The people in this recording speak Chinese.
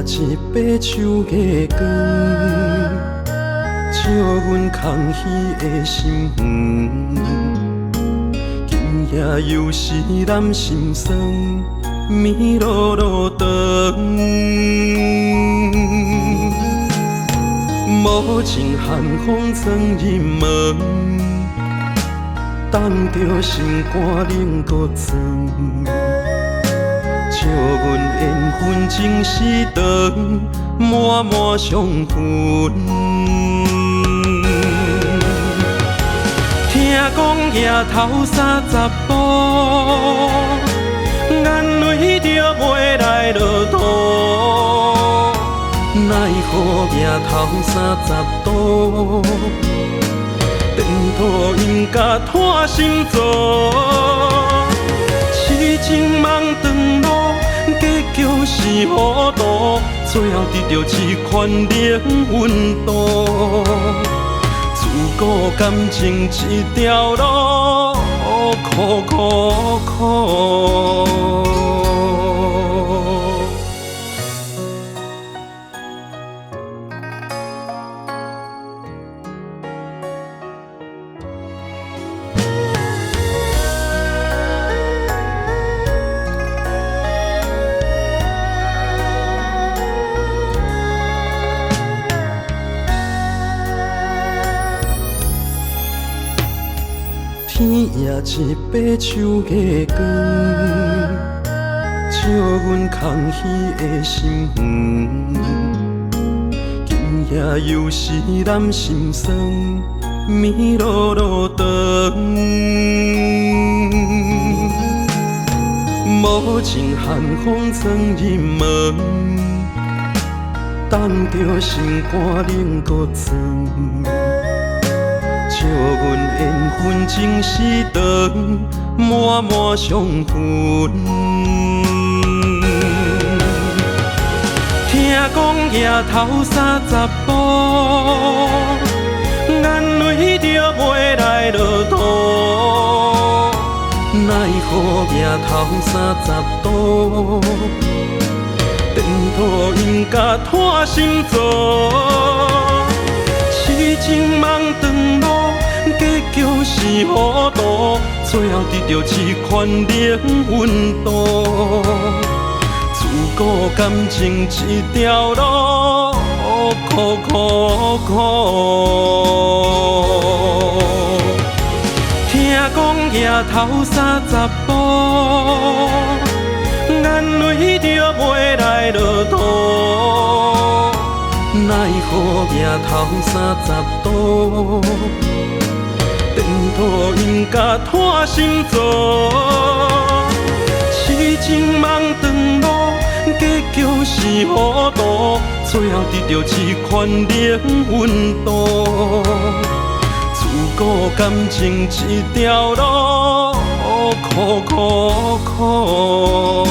一杯手月光，照阮空虚的心园。今夜又是咱心酸，暝落路长。无情寒风装入门，冻着心肝冷搁酸。笑阮缘分前世长，满满伤痕。听讲夜头30步，眼泪就袂来落土。奈何夜头30度，颠倒因甲拖心做。痴情梦长路，结局是糊涂，最后得到一款冷温度。自古感情一条路，苦苦苦。天夜一杯手月光，照阮空虚的心园。今夜又是咱心酸，暝落路长。无情寒风装入门，冻着心肝冷搁酸。笑阮缘分前世长，满满伤痕。听讲夜头30步，眼泪就袂来落土。奈何夜头30度，颠倒因甲拖心做。痴情梦长路，结局是糊涂，最后得到一款冷温度。自古感情一条路，苦苦苦。听讲夜头30步，眼泪就袂来落土。奈何夜头30度，颠倒因甲拖心做。痴情梦长路，结局是糊涂，最后得到一款冷温度。自古感情一条路，苦苦苦。